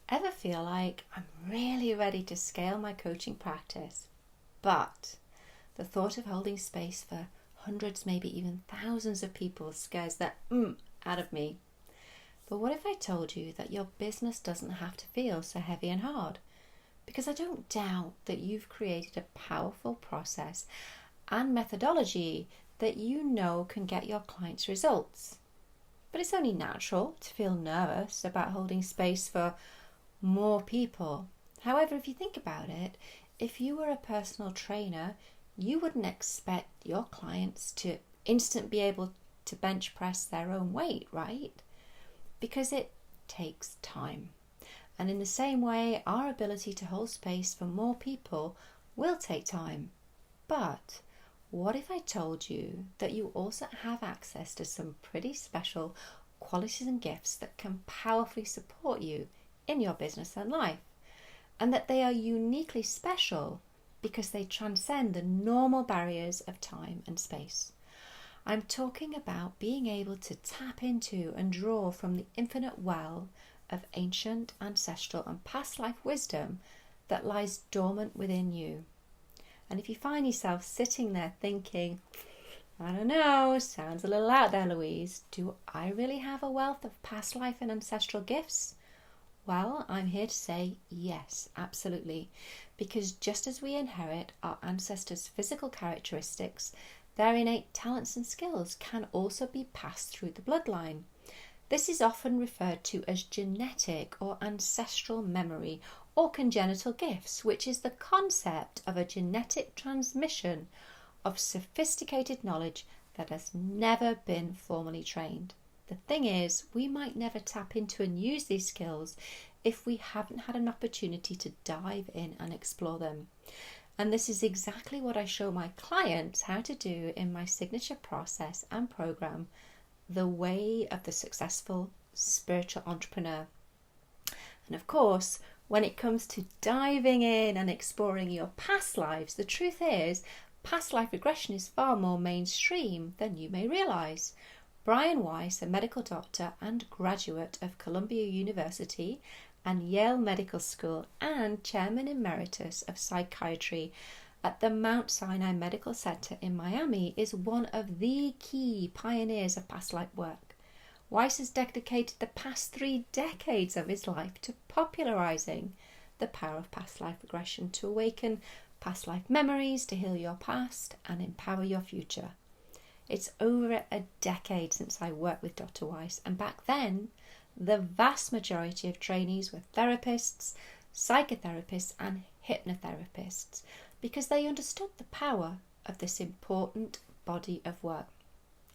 Ever feel like I'm really ready to scale my coaching practice, but the thought of holding space for hundreds, maybe even thousands of people scares the out of me? But what if I told you that your business doesn't have to feel so heavy and hard? Because I don't doubt that you've created a powerful process and methodology that you know can get your clients results. But it's only natural to feel nervous about holding space for more people. However, if you think about it, if you were a personal trainer, you wouldn't expect your clients to instantly be able to bench press their own weight, right? Because it takes time. And in the same way, our ability to hold space for more people will take time. But what if I told you that you also have access to some pretty special qualities and gifts that can powerfully support you in your business and life, and that they are uniquely special because they transcend the normal barriers of time and space? I'm talking about being able to tap into and draw from the infinite well of ancient, ancestral and past life wisdom that lies dormant within you. And if you find yourself sitting there thinking, I don't know, sounds a little out there, Louise, do I really have a wealth of past life and ancestral gifts? Well, I'm here to say yes, absolutely. Because just as we inherit our ancestors' physical characteristics, their innate talents and skills can also be passed through the bloodline. This is often referred to as genetic or ancestral memory or congenital gifts, which is the concept of a genetic transmission of sophisticated knowledge that has never been formally trained. The thing is, we might never tap into and use these skills if we haven't had an opportunity to dive in and explore them. And this is exactly what I show my clients how to do in my signature process and program, The Way of the Successful Spiritual Entrepreneur. And of course, when it comes to diving in and exploring your past lives, the truth is, past life regression is far more mainstream than you may realize. Brian Weiss, a medical doctor and graduate of Columbia University and Yale Medical School and Chairman Emeritus of Psychiatry at the Mount Sinai Medical Center in Miami, is one of the key pioneers of past life work. Weiss has dedicated the past 3 decades of his life to popularizing the power of past life regression to awaken past life memories, to heal your past and empower your future. It's over a decade since I worked with Dr. Weiss, and back then, the vast majority of trainees were therapists, psychotherapists and hypnotherapists because they understood the power of this important body of work.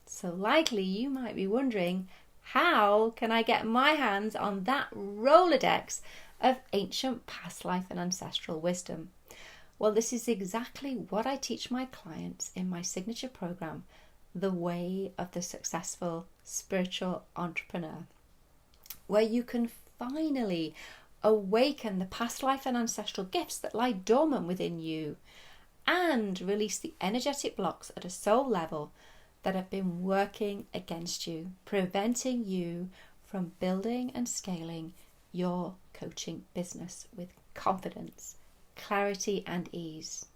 So likely you might be wondering, how can I get my hands on that Rolodex of ancient past life and ancestral wisdom? Well, this is exactly what I teach my clients in my signature program, The Way of the Successful Spiritual Entrepreneur, where you can finally awaken the past life and ancestral gifts that lie dormant within you and release the energetic blocks at a soul level that have been working against you, preventing you from building and scaling your coaching business with confidence, clarity and ease.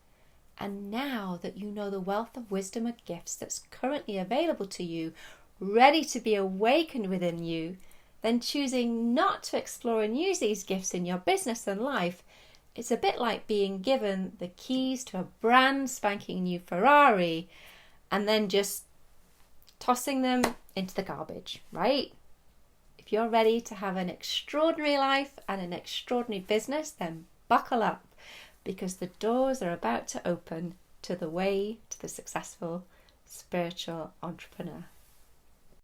And now that you know the wealth of wisdom and gifts that's currently available to you, ready to be awakened within you, then choosing not to explore and use these gifts in your business and life, it's a bit like being given the keys to a brand spanking new Ferrari and then just tossing them into the garbage, right? If you're ready to have an extraordinary life and an extraordinary business, then buckle up, because the doors are about to open to the way to the successful spiritual entrepreneur.